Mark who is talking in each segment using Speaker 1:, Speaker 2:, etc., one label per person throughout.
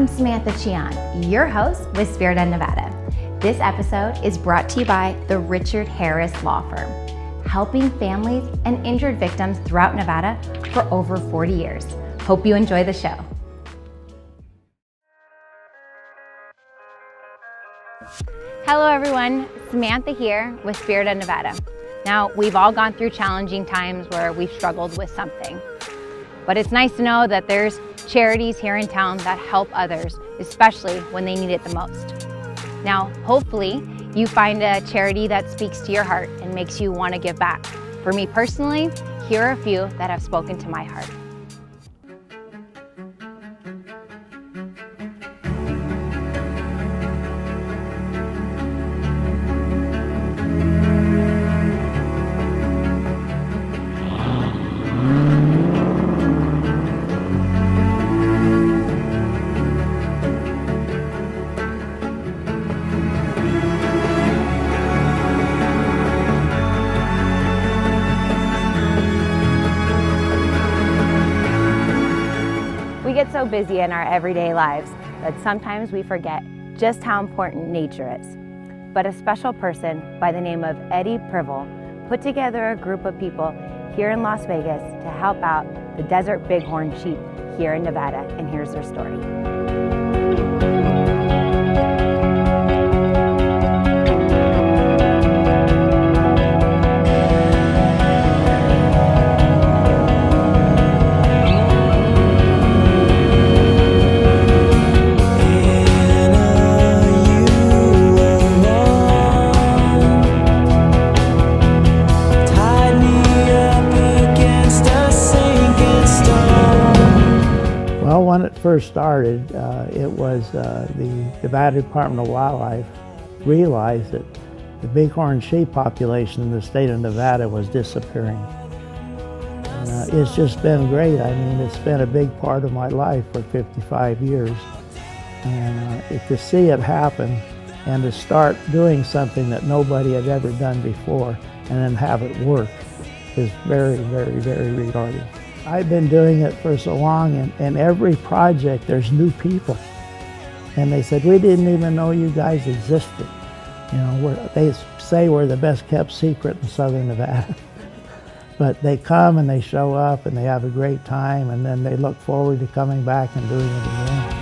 Speaker 1: I'm Samantha Chian, your host with Spirit of Nevada. This episode is brought to you by the Richard Harris Law Firm, helping families and injured victims throughout Nevada for over 40 years. Hope you enjoy the show. Hello everyone, Samantha here with Spirit of Nevada. Now, we've all gone through challenging times where we've struggled with something, but it's nice to know that there's charities here in town that help others, especially when they need it the most. Now, hopefully, you find a charity that speaks to your heart and makes you want to give back. For me personally, here are a few that have spoken to my heart. We get so busy in our everyday lives that sometimes we forget just how important nature is. But a special person by the name of Eddie Privel put together a group of people here in Las Vegas to help out the Desert Bighorn sheep here in Nevada, and here's their story.
Speaker 2: Well, when it first started, it was the Nevada Department of Wildlife realized that the bighorn sheep population in the state of Nevada was disappearing. And, it's just been great. I mean, it's been a big part of my life for 55 years. And to see it happen and to start doing something that nobody had ever done before and then have it work is very, very, very rewarding. I've been doing it for so long, and every project there's new people. And they said, we didn't even know you guys existed. You know, they say we're the best kept secret in Southern Nevada. But they come and they show up and they have a great time, and then they look forward to coming back and doing it again.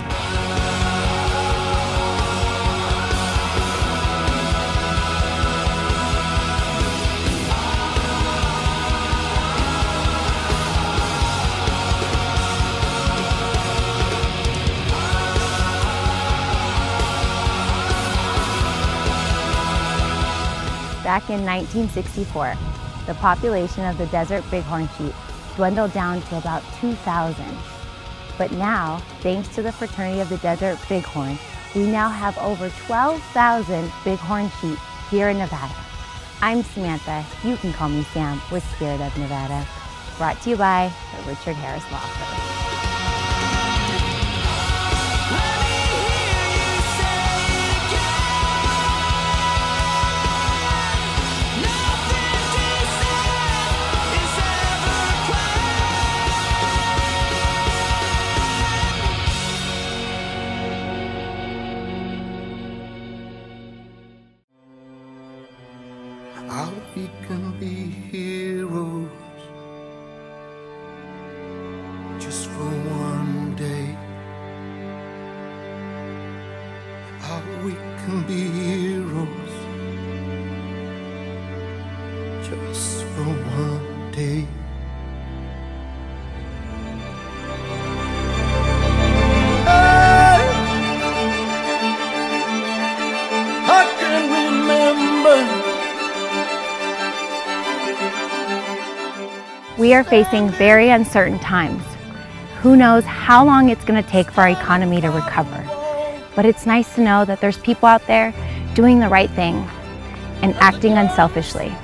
Speaker 1: Back in 1964, the population of the Desert Bighorn sheep dwindled down to about 2,000. But now, thanks to the Fraternity of the Desert Bighorn, we now have over 12,000 bighorn sheep here in Nevada. I'm Samantha, you can call me Sam, with Spirit of Nevada. Brought to you by the Richard Harris Law Firm.
Speaker 3: How we can be heroes just for one day. How we can be heroes just for one day. I can remember.
Speaker 1: We are facing very uncertain times. Who knows how long it's going to take for our economy to recover. But it's nice to know that there's people out there doing the right thing and acting unselfishly.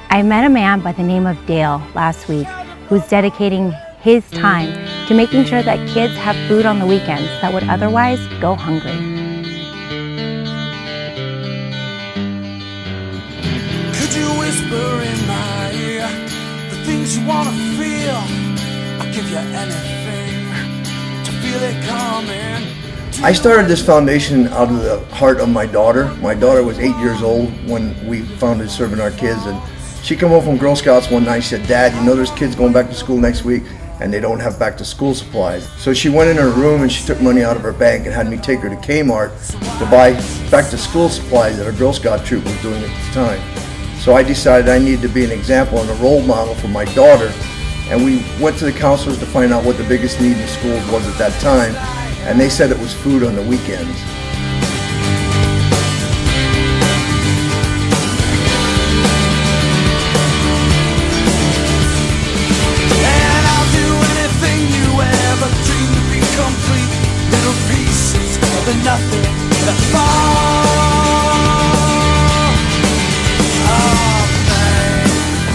Speaker 1: I met a man by the name of Dale last week who's dedicating his time to making sure that kids have food on the weekends that would otherwise go hungry.
Speaker 3: Could you whisper in my ear the things you wanna feel? I'll give you anything to feel it coming.
Speaker 4: I started this foundation out of the heart of my daughter. My daughter was 8 years old when we founded Serving Our Kids, and she came home from Girl Scouts one night. She said, "Dad, you know there's kids going back to school next week and they don't have back to school supplies." So she went in her room and she took money out of her bank and had me take her to Kmart to buy back to school supplies that her Girl Scout troop was doing at the time. So I decided I needed to be an example and a role model for my daughter, and we went to the counselors to find out what the biggest need in schools was at that time, and they said it was food on the weekends.
Speaker 3: Nothing that fall. Oh man,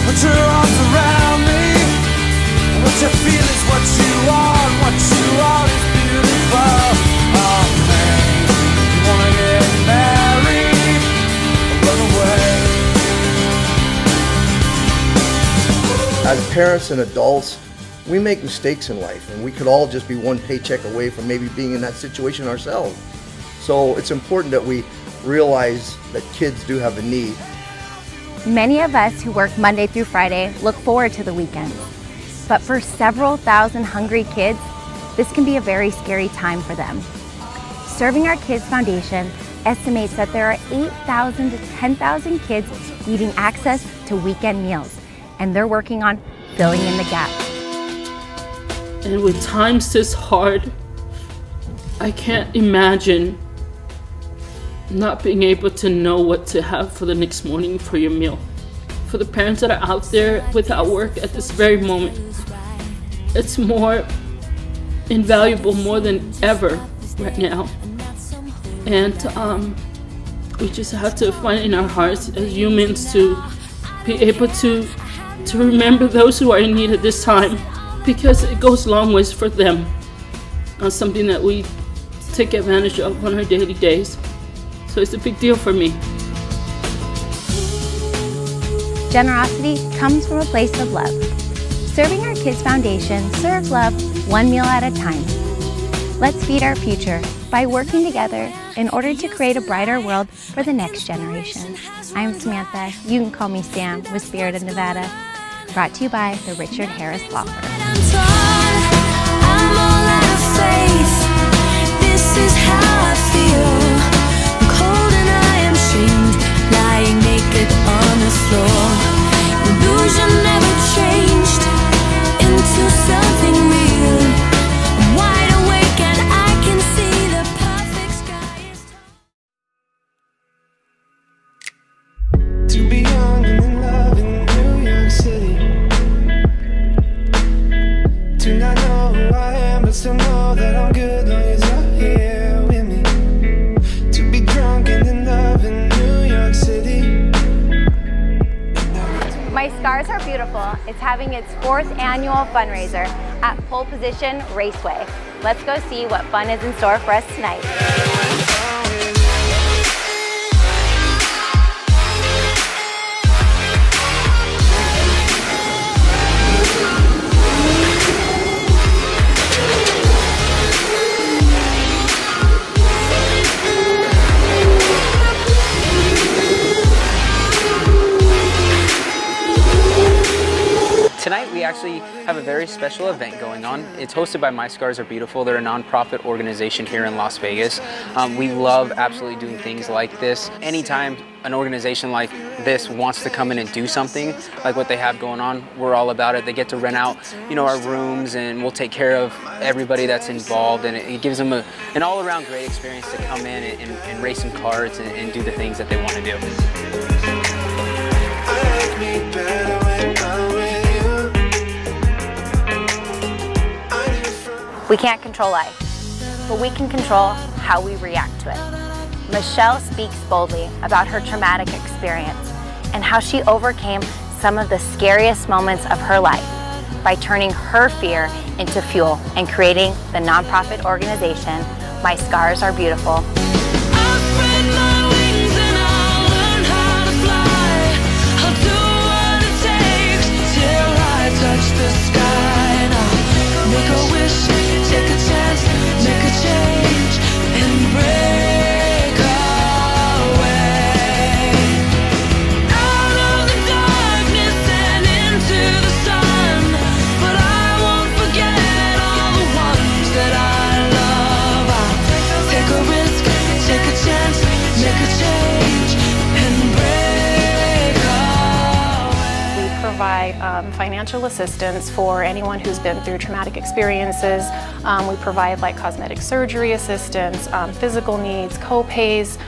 Speaker 3: put your arms around me. What you feel is what you are, and what you are is beautiful. Oh man, you wanna get married or run away?
Speaker 4: As parents and adults, we make mistakes in life, and we could all just be one paycheck away from maybe being in that situation ourselves. So it's important that we realize that kids do have a need.
Speaker 1: Many of us who work Monday through Friday look forward to the weekend. But for several thousand hungry kids, this can be a very scary time for them. Serving Our Kids Foundation estimates that there are 8,000 to 10,000 kids needing access to weekend meals, and they're working on filling in the gap.
Speaker 5: And with times this hard, I can't imagine not being able to know what to have for the next morning for your meal. For the parents that are out there without work at this very moment, it's more invaluable more than ever right now. And we just have to find in our hearts as humans to be able to remember those who are in need at this time, because it goes long ways for them. Something that we take advantage of on our daily days. So it's a big deal for me.
Speaker 1: Generosity comes from a place of love. Serving Our Kids Foundation serves love one meal at a time. Let's feed our future by working together in order to create a brighter world for the next generation. I'm Samantha. You can call me Sam with Spirit of Nevada. Brought to you by the Richard Harris Law Firm.
Speaker 6: I'm all out of faith. This is how I feel. I'm cold and I am shamed, lying naked on the floor. Illusion never changed into something real. I'm wide awake and I can see the perfect sky is
Speaker 3: To be young and in love in New York City, to not know who I am but still know that I'm good long as you're here with me. To be drunk and in love in New York City.
Speaker 1: My Scars Are Beautiful is having its 4th annual fundraiser at Pole Position Raceway. Let's go see what fun is in store for us tonight.
Speaker 7: Tonight we actually have a very special event going on. It's hosted by My Scars Are Beautiful. They're a nonprofit organization here in Las Vegas. We love absolutely doing things like this. Anytime an organization like this wants to come in and do something like what they have going on, we're all about it. They get to rent out, our rooms, and we'll take care of everybody that's involved, and it gives them an all-around great experience to come in and race some karts and do the things that they want to do.
Speaker 1: We can't control life, but we can control how we react to it. Michelle speaks boldly about her traumatic experience and how she overcame some of the scariest moments of her life by turning her fear into fuel and creating the nonprofit organization, My Scars Are Beautiful.
Speaker 6: Make a wish, take a chance, make a change.
Speaker 8: provide financial assistance for anyone who's been through traumatic experiences. We provide like cosmetic surgery assistance, physical needs, co-pays.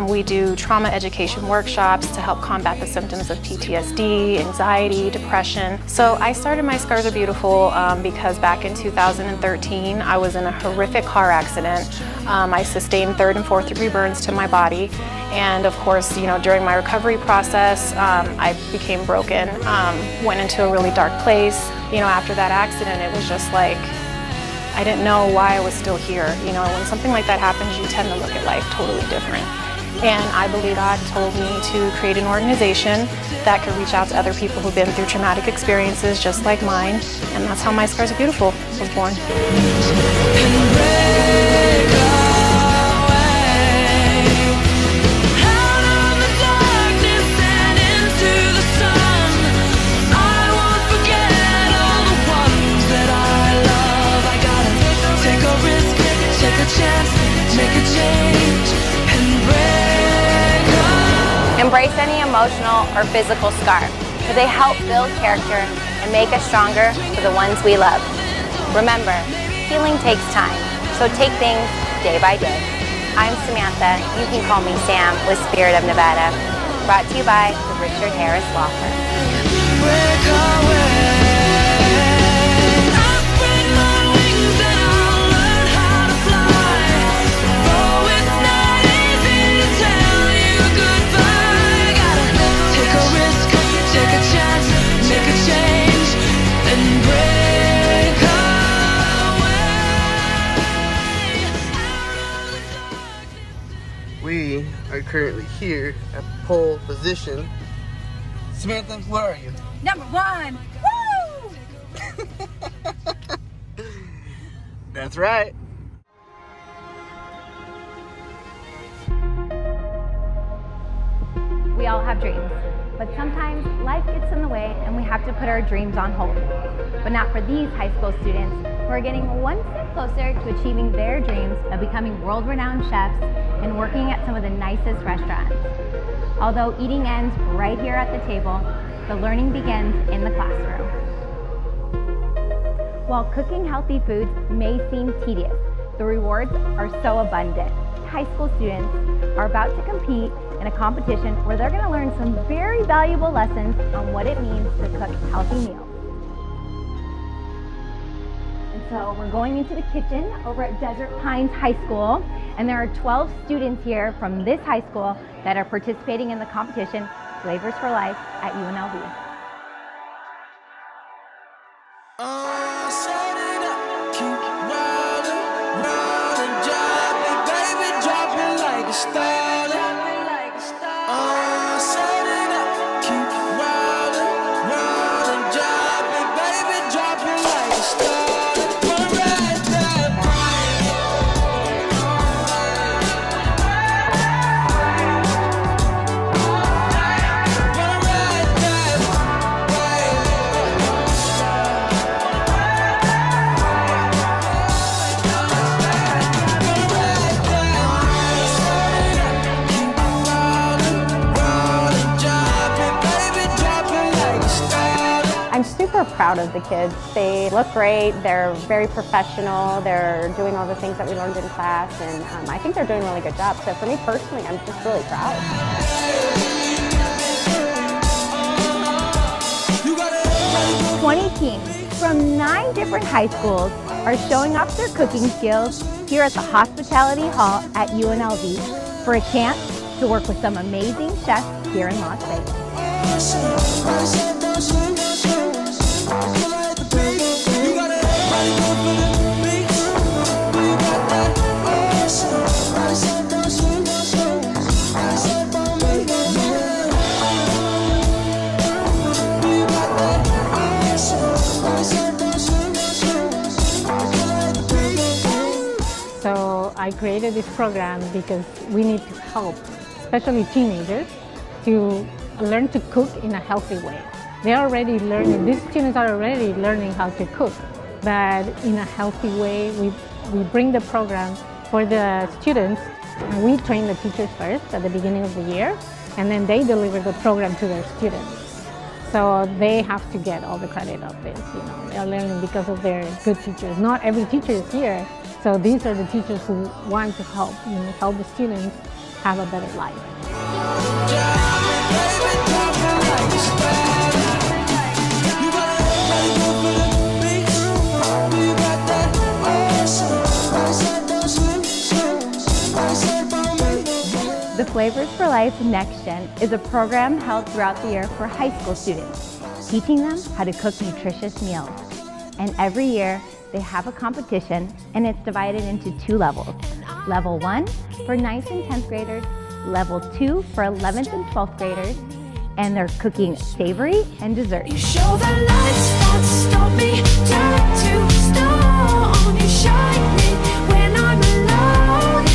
Speaker 8: We do trauma education workshops to help combat the symptoms of PTSD, anxiety, depression. So I started My Scars Are Beautiful because back in 2013 I was in a horrific car accident. I sustained 3rd and 4th degree burns to my body, and of course, you know, during my recovery process I became broken, went into a really dark place. You know, after that accident it was just like I didn't know why I was still here. You know, when something like that happens, you tend to look at life totally different. And I believe God told me to create an organization that could reach out to other people who've been through traumatic experiences just like mine. And that's how My Scars Are Beautiful was born.
Speaker 1: Embrace any emotional or physical scar, for they help build character and make us stronger for the ones we love. Remember, healing takes time, so take things day by day. I'm Samantha, you can call me Sam with Spirit of Nevada, brought to you by the Richard Harris Law Firm.
Speaker 9: We are currently here at pole position. Samantha, where are you?
Speaker 10: Number 1! Woo!
Speaker 9: That's right.
Speaker 1: We all have dreams, but sometimes life gets in the way and we have to put our dreams on hold. But not for these high school students who are getting one step closer to achieving their dreams of becoming world-renowned chefs and working at some of the nicest restaurants. Although eating ends right here at the table, the learning begins in the classroom. While cooking healthy foods may seem tedious, the rewards are so abundant. High school students are about to compete in a competition where they're going to learn some very valuable lessons on what it means to cook healthy meals. And so we're going into the kitchen over at Desert Pines High School, and there are 12 students here from this high school that are participating in the competition Flavors for Life at UNLV.
Speaker 11: I'm super proud of the kids. They look great, they're very professional, they're doing all the things that we learned in class, and I think they're doing a really good job. So for me personally, I'm just really proud.
Speaker 1: 20 teams from 9 different high schools are showing off their cooking skills here at the Hospitality Hall at UNLV for a chance to work with some amazing chefs here in Las Vegas.
Speaker 12: So I created this program because we need to help, especially teenagers, to learn to cook in a healthy way. They're already learning, these students are already learning how to cook, but in a healthy way. We bring the program for the students. We train the teachers first at the beginning of the year, and then they deliver the program to their students. So they have to get all the credit of this, you know. They're learning because of their good teachers. Not every teacher is here, so these are the teachers who want to help, you know, help the students have a better life.
Speaker 1: The Flavors for Life Next Gen is a program held throughout the year for high school students, teaching them how to cook nutritious meals. And every year, they have a competition, and it's divided into 2 levels. Level 1 for 9th and 10th graders, Level 2 for 11th and 12th graders, and they're cooking savory and dessert.
Speaker 6: You show the lights that stop me, turn to stone. You shine me when I'm alone,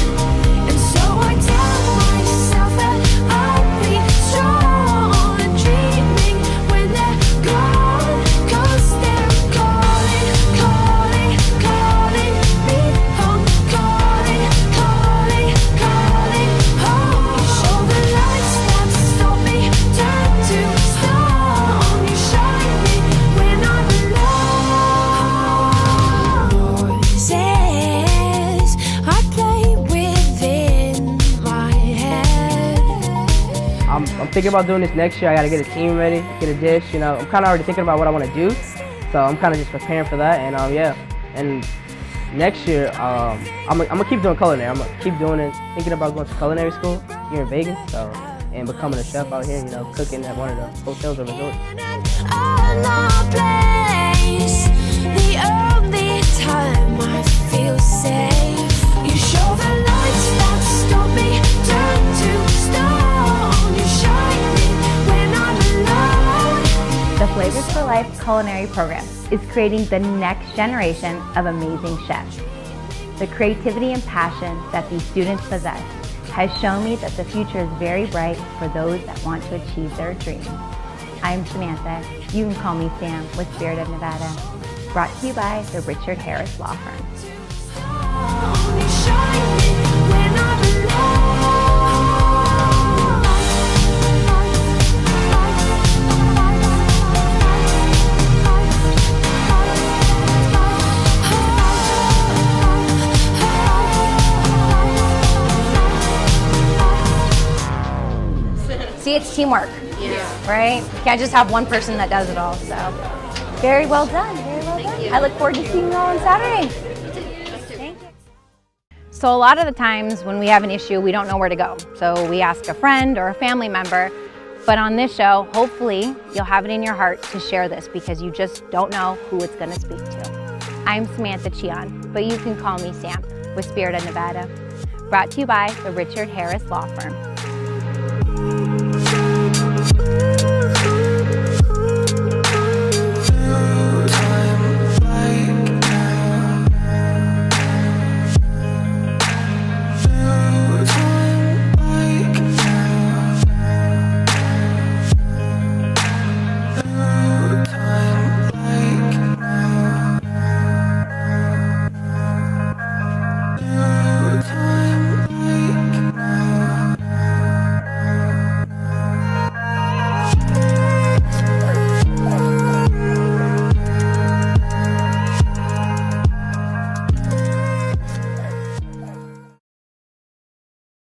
Speaker 6: and so I tell myself that I'll be strong and dreaming when they're gone, 'cause they're calling, calling, calling me home, calling, calling, calling home. You show the lights that stop me, turn to stone. You shine me when I'm alone. Voices I play within my head.
Speaker 13: I'm thinking about doing this next year. I gotta get a team ready, get a dish, you know. I'm kinda already thinking about what I wanna do. So I'm kinda just preparing for that, and yeah. And next year, I'm gonna keep doing culinary. I'm gonna keep doing it, thinking about going to culinary school here in Vegas, so, and becoming a chef out here, you know, cooking at one of the hotels or resorts.
Speaker 6: Another place, the only time I feel safe. You show the lights that stop me, turn to stone. You shine me when I'm alone.
Speaker 1: The Flavors for Life culinary program is creating the next generation of amazing chefs. The creativity and passion that these students possess has shown me that the future is very bright for those that want to achieve their dreams. I'm Samantha. You can call me Sam with Spirit of Nevada. Brought to you by the Richard Harris Law Firm.
Speaker 6: You shine me when I'm
Speaker 1: See, it's teamwork, right? You can't just have one person that does it all, so. Very well done, very well done. I look forward to seeing you all on Saturday. Thank you. So a lot of the times when we have an issue, we don't know where to go. So we ask a friend or a family member, but on this show, hopefully you'll have it in your heart to share this because you just don't know who it's gonna speak to. I'm Samantha Chion, but you can call me Sam with Spirit of Nevada. Brought to you by the Richard Harris Law Firm.